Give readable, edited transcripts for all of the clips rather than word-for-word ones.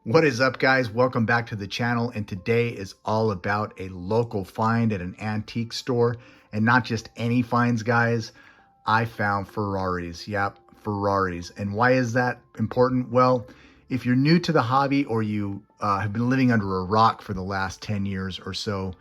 What is up, guys? Welcome back to the channel, and today is all about a local find at an antique store, and not just any finds, guys. I found Ferraris. Yep, Ferraris. And why is that important? Well, if you're new to the hobby or you have been living under a rock for the last 10 years or so,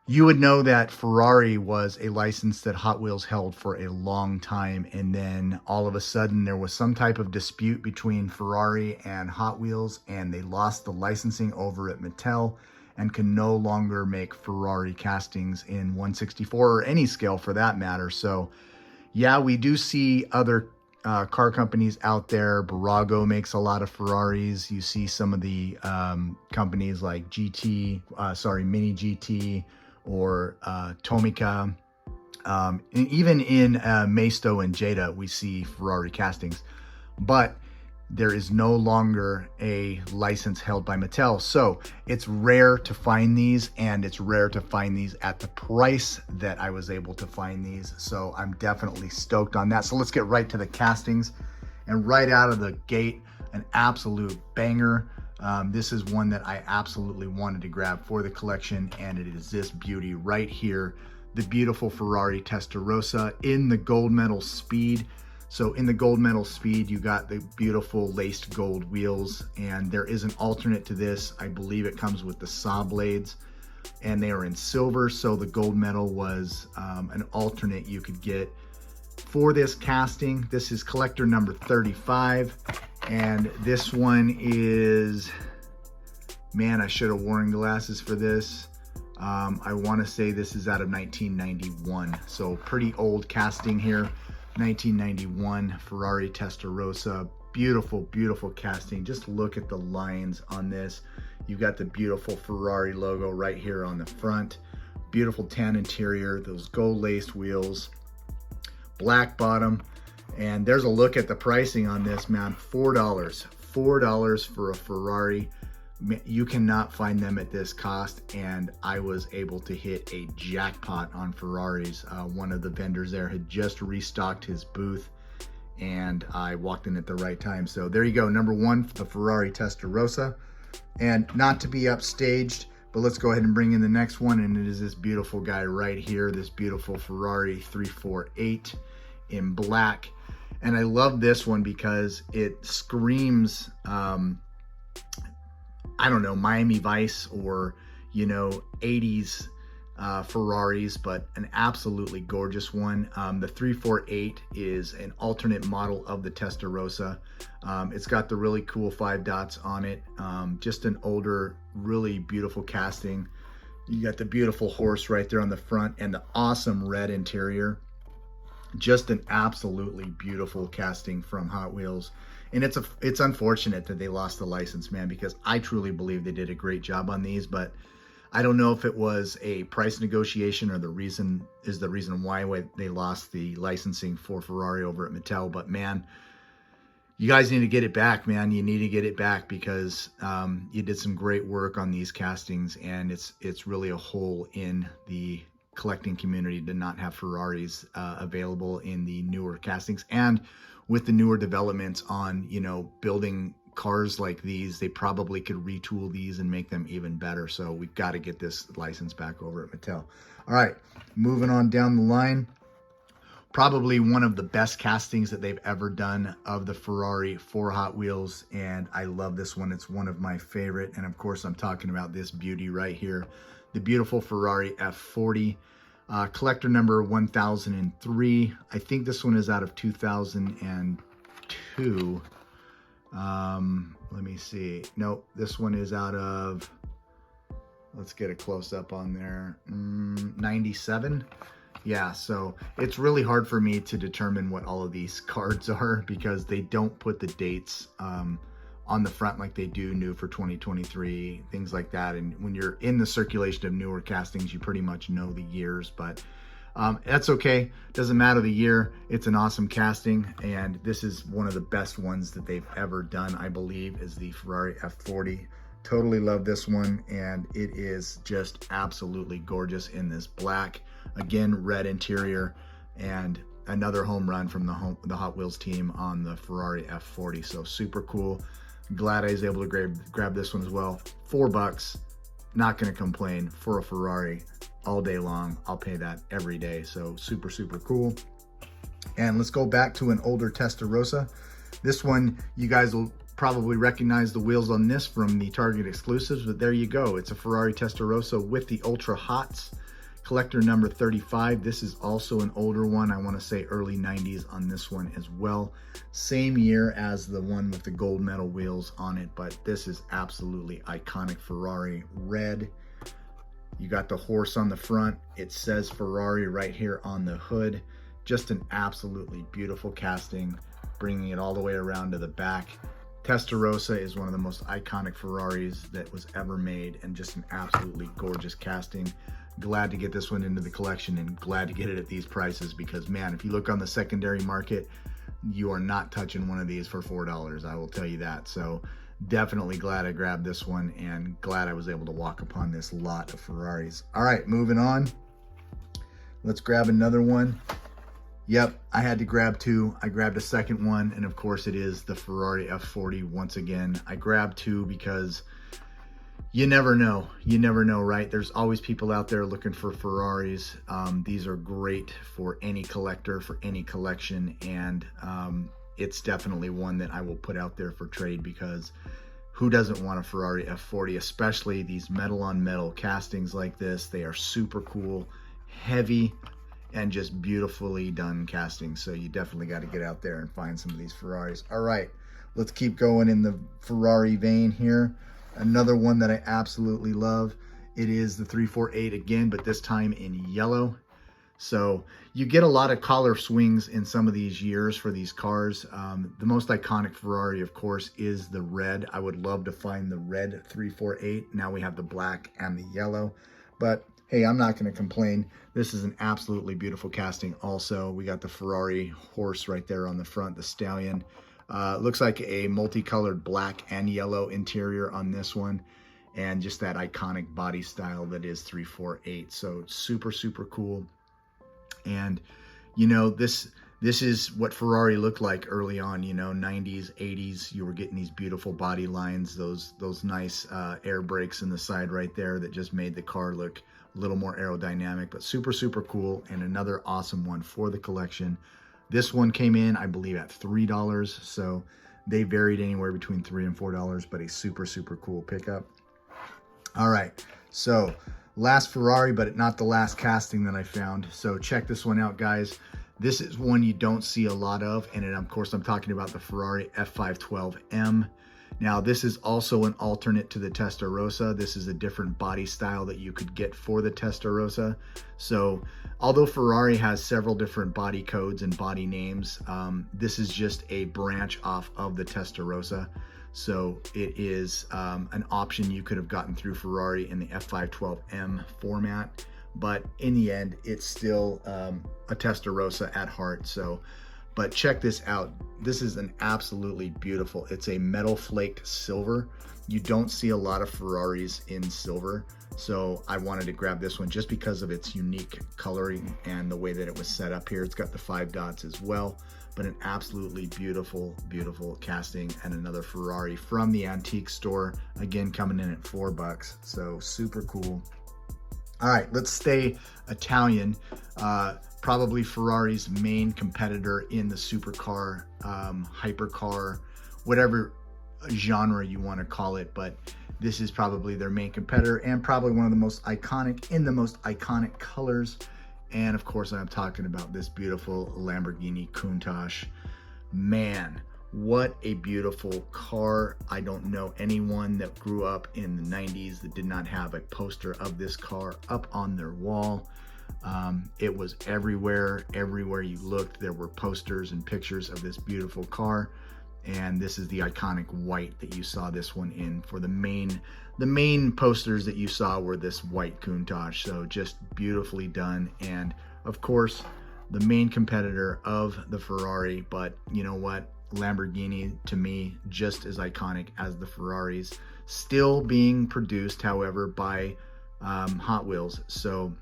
you would know that Ferrari was a license that Hot Wheels held for a long time, and then all of a sudden there was some type of dispute between Ferrari and Hot Wheels, and they lost the licensing over at Mattel and can no longer make Ferrari castings in 1/64 or any scale for that matter. So yeah, we do see other car companies out there. Barago makes a lot of Ferraris. You see some of the companies like Mini GT, or Tomica. And even in Maisto and Jada, we see Ferrari castings, but there is no longer a license held by Mattel. So it's rare to find these, and it's rare to find these at the price that I was able to find these. So I'm definitely stoked on that. So let's get right to the castings. And right out of the gate, an absolute banger. This is one that I absolutely wanted to grab for the collection, and it is this beauty right here, the beautiful Ferrari Testarossa in the gold medal speed. So in the gold medal speed, you got the beautiful laced gold wheels, and there is an alternate to this. I believe it comes with the saw blades, and they are in silver, so the gold medal was an alternate you could get for this casting. This is collector number 35. And this one is, man, I should have worn glasses for this. I want to say this is out of 1991. So pretty old casting here. 1991 Ferrari Testarossa. Beautiful, beautiful casting. Just look at the lines on this. You've got the beautiful Ferrari logo right here on the front. Beautiful tan interior, those gold laced wheels, black bottom. And there's a look at the pricing on this, man. $4 for a Ferrari. You cannot find them at this cost, and I was able to hit a jackpot on Ferraris. One of the vendors there had just restocked his booth, and I walked in at the right time. So there you go, number one, the Ferrari Testarossa. And not to be upstaged, but let's go ahead and bring in the next one, and it is this beautiful guy right here, this beautiful Ferrari 348 in black. And I love this one because it screams, I don't know, Miami Vice or, 80s Ferraris, but an absolutely gorgeous one. The 348 is an alternate model of the Testarossa. It's got the really cool 5 dots on it. Just an older, really beautiful casting. You got the beautiful horse right there on the front and the awesome red interior. Just an absolutely beautiful casting from Hot Wheels. And it's unfortunate that they lost the license, man, because I truly believe they did a great job on these, but I don't know if it was a price negotiation or the reason why they lost the licensing for Ferrari over at Mattel. But man, you guys need to get it back, man. You need to get it back because you did some great work on these castings, and it's really a hole in the collecting community to not have Ferraris available in the newer castings. And with the newer developments on, building cars like these, they probably could retool these and make them even better. So we've got to get this license back over at Mattel. All right, moving on down the line. Probably one of the best castings that they've ever done of the Ferrari for Hot Wheels, and I love this one. It's one of my favorite, and of course I'm talking about this beauty right here, the beautiful Ferrari F40, collector number 1003. I think this one is out of 2002. Let me see. Nope, this one is out of, let's get a close up on there, 97. Yeah, so it's really hard for me to determine what all of these cards are because they don't put the dates on the front like they do new for 2023, things like that. And when you're in the circulation of newer castings, you pretty much know the years, but that's okay. Doesn't matter the year. It's an awesome casting, and this is one of the best ones that they've ever done, I believe, is the Ferrari F40. Totally love this one, and it is just absolutely gorgeous in this black, again, red interior, and another home run from the Hot Wheels team on the Ferrari F40. So super cool. glad I was able to grab this one as well. $4, not gonna complain for a Ferrari all day long. I'll pay that every day. So super, super cool. And let's go back to an older Testarossa. This one, you guys will probably recognize the wheels on this from the Target exclusives, but there you go. It's a Ferrari Testarossa with the Ultra Hots. Collector number 35. This is also an older one. I want to say early 90s on this one as well. Same year as the one with the gold medal wheels on it, but this is absolutely iconic Ferrari red. You got the horse on the front. It says Ferrari right here on the hood. Just an absolutely beautiful casting, bringing it all the way around to the back. Testarossa is one of the most iconic Ferraris that was ever made, and just an absolutely gorgeous casting. Glad to get this one into the collection, and glad to get it at these prices, because man, if you look on the secondary market, you are not touching one of these for $4. I will tell you that. So definitely glad I grabbed this one, and glad I was able to walk upon this lot of Ferraris. All right, moving on. Let's grab another one. Yep, I had to grab two. I grabbed a second one, and of course it is the Ferrari F40 once again. I grabbed two because you never know. You never know, right? There's always people out there looking for Ferraris. These are great for any collector, for any collection, and it's definitely one that I will put out there for trade, because who doesn't want a Ferrari F40, especially these metal on metal castings like this. They are super cool, heavy, and just beautifully done casting. So you definitely got to get out there and find some of these Ferraris. All right, let's keep going in the Ferrari vein here. Another one that I absolutely love. It is the 348 again, but this time in yellow. So you get a lot of collar swings in some of these years for these cars. The most iconic Ferrari, of course, is the red. I would love to find the red 348. Now we have the black and the yellow, but hey, I'm not going to complain. This is an absolutely beautiful casting also. We got the Ferrari horse right there on the front, the stallion. Looks like a multicolored black and yellow interior on this one, and just that iconic body style that is 348. So super, super cool. And you know, this is what Ferrari looked like early on, you know, 90s, 80s. You were getting these beautiful body lines, those nice air brakes in the side right there that just made the car look a little more aerodynamic, but super, super cool. And another awesome one for the collection. This one came in, I believe, at $3. So they varied anywhere between $3 and $4, but a super, super cool pickup. All right, so last Ferrari, but not the last casting that I found. So check this one out, guys. This is one you don't see a lot of, and of course I'm talking about the Ferrari F512M. Now this is also an alternate to the Testarossa. This is a different body style that you could get for the Testarossa. So although Ferrari has several different body codes and body names, this is just a branch off of the Testarossa. So it is an option you could have gotten through Ferrari in the F512M format, but in the end, it's still a Testarossa at heart. So, but check this out. This is an absolutely beautiful, it's a metal flaked silver. You don't see a lot of Ferraris in silver. So I wanted to grab this one just because of its unique coloring and the way that it was set up here. It's got the 5 dots as well, but an absolutely beautiful, beautiful casting, and another Ferrari from the antique store. Again, coming in at $4. So super cool. All right, let's stay Italian. Probably Ferrari's main competitor in the supercar, hypercar, whatever genre you want to call it, but this is probably their main competitor, and probably one of the most iconic, in the most iconic colors. And of course, I'm talking about this beautiful Lamborghini Countach. Man, what a beautiful car. I don't know anyone that grew up in the 90s that did not have a poster of this car up on their wall. It was everywhere you looked. There were posters and pictures of this beautiful car. And this is the iconic white that you saw this one in. For the main posters that you saw were this white Countach. So just beautifully done. And of course, the main competitor of the Ferrari, but you know what? Lamborghini, to me, just as iconic as the Ferraris, still being produced, however, by Hot Wheels. So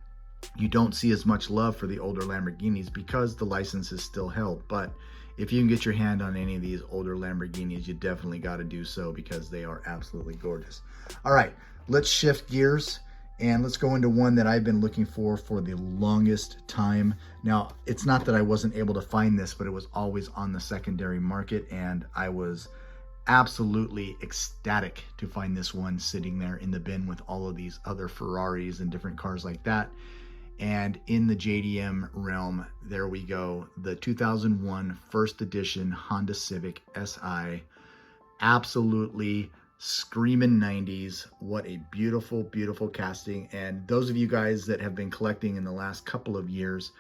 you don't see as much love for the older Lamborghinis because the license is still held, but if you can get your hand on any of these older Lamborghinis, you definitely got to do so because they are absolutely gorgeous. All right, let's shift gears and let's go into one that I've been looking for the longest time. Now, it's not that I wasn't able to find this, but it was always on the secondary market, and I was absolutely ecstatic to find this one sitting there in the bin with all of these other Ferraris and different cars like that. And in the JDM realm, there we go, the 2001 first edition Honda Civic Si. Absolutely screaming 90s. What a beautiful, beautiful casting. And those of you guys that have been collecting in the last couple of years,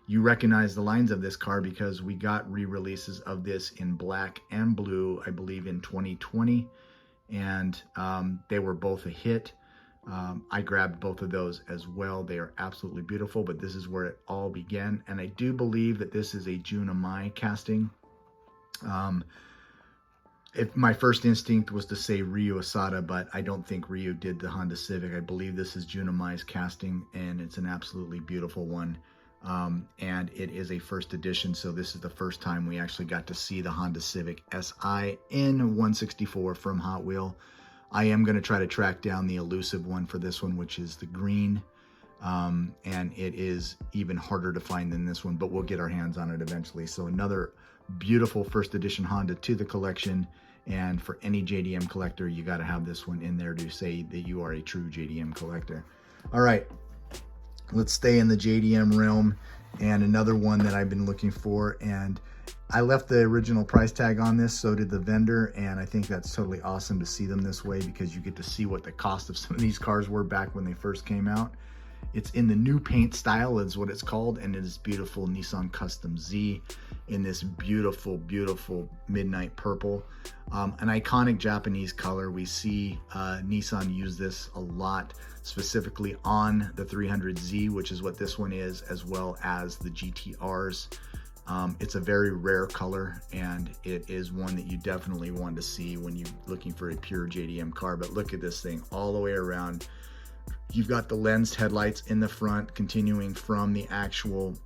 you recognize the lines of this car because we got re-releases of this in black and blue, I believe in 2020. And they were both a hit. I grabbed both of those as well. They are absolutely beautiful, but this is where it all began. And I do believe that this is a Junamai casting. If my first instinct was to say Ryu Asada, but I don't think Ryu did the Honda Civic. I believe this is Junamai's casting, and it's an absolutely beautiful one. And it is a first edition, so this is the first time we actually got to see the Honda Civic Si in 164 from Hot Wheel. I am going to try to track down the elusive one for this one, which is the green. And it is even harder to find than this one, but we'll get our hands on it eventually. So another beautiful first edition Honda to the collection. And for any JDM collector, you got to have this one in there to say that you are a true JDM collector. All right, let's stay in the JDM realm. And another one that I've been looking for, and I left the original price tag on this, so did the vendor, and I think that's totally awesome to see them this way because you get to see what the cost of some of these cars were back when they first came out. It's in the new paint style is what it's called, and it is beautiful Nissan Custom Z in this beautiful, beautiful midnight purple. An iconic Japanese color. We see Nissan use this a lot, specifically on the 300Z, which is what this one is, as well as the GTRs. It's a very rare color, and it is one that you definitely want to see when you're looking for a pure JDM car. But look at this thing all the way around. You've got the lensed headlights in the front, continuing from the actual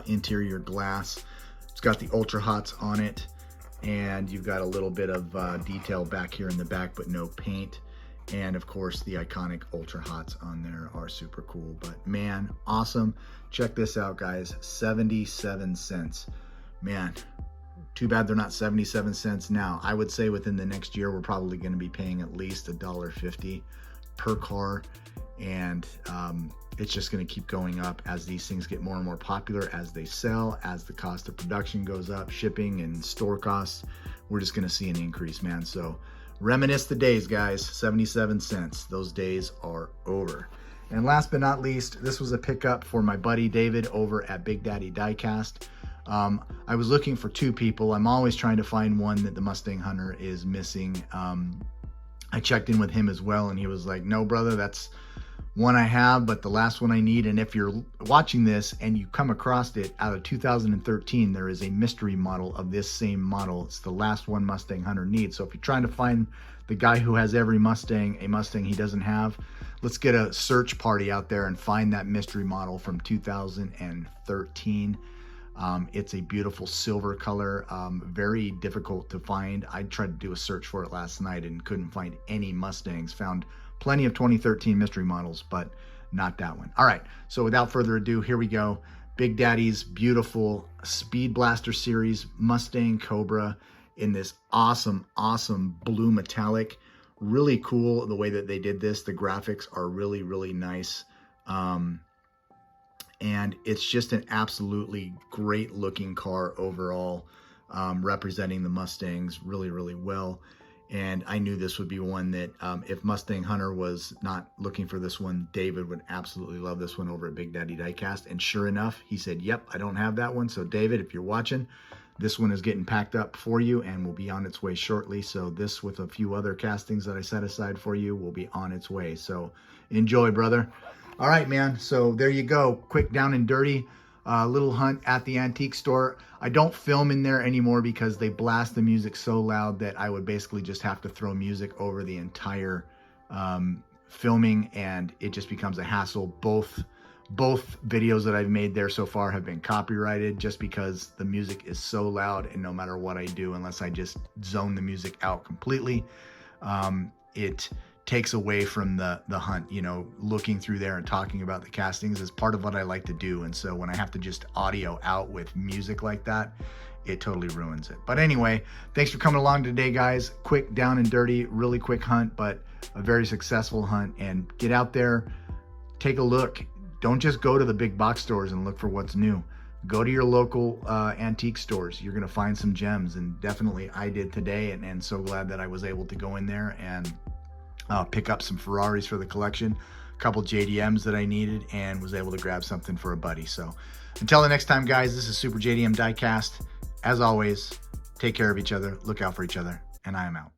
interior glass. It's got the Ultra Hots on it, and you've got a little bit of detail back here in the back, but no paint. And of course, the iconic Ultra Hots on there are super cool. But man, awesome. Check this out, guys. 77 cents. Man, too bad they're not 77 cents now. I would say within the next year, we're probably going to be paying at least $1.50 per car. And it's just going to keep going up as these things get more and more popular, as they sell, as the cost of production goes up, shipping and store costs. We're just going to see an increase, man. So reminisce the days, guys. 77 cents. Those days are over. And last but not least, this was a pickup for my buddy David over at Big Daddy Diecast. I was looking for two people. I'm always trying to find one that the Mustang Hunter is missing. I checked in with him as well, and he was like, no, brother, that's one I have, but the last one I need. And if you're watching this and you come across it out of 2013, there is a mystery model of this same model. It's the last one Mustang Hunter needs. So if you're trying to find the guy who has every Mustang, a Mustang he doesn't have, let's get a search party out there and find that mystery model from 2013. It's a beautiful silver color, very difficult to find. I tried to do a search for it last night and couldn't find any Mustangs. Found plenty of 2013 mystery models, but not that one. All right, so without further ado, here we go. Big Daddy's beautiful Speed Blaster series Mustang Cobra in this awesome, awesome blue metallic. Really cool the way that they did this. The graphics are really, really nice. And it's just an absolutely great looking car overall, representing the Mustangs really, really well. And I knew this would be one that if Mustang Hunter was not looking for this one, David would absolutely love this one over at Big Daddy Diecast. And sure enough, he said, yep, I don't have that one. So David, if you're watching, this one is getting packed up for you and will be on its way shortly. So this, with a few other castings that I set aside for you, will be on its way. So enjoy, brother. All right, man. So there you go. Quick, down and dirty. Little hunt at the antique store. I don't film in there anymore because they blast the music so loud that I would basically just have to throw music over the entire filming, and it just becomes a hassle. Both Both videos that I've made there so far have been copyrighted just because the music is so loud, and no matter what I do, unless I just zone the music out completely, it takes away from the hunt. You know, looking through there and talking about the castings is part of what I like to do. And so when I have to just audio out with music like that, it totally ruins it. But anyway, thanks for coming along today, guys. Quick, down and dirty, really quick hunt, but a very successful hunt. And get out there, take a look. Don't just go to the big box stores and look for what's new. Go to your local antique stores. You're gonna find some gems, and definitely I did today, and so glad that I was able to go in there and pick up some Ferraris for the collection, a couple JDMs that I needed, and was able to grab something for a buddy. So until the next time, guys, this is Super JDM Diecast. As always, take care of each other, look out for each other, and I am out.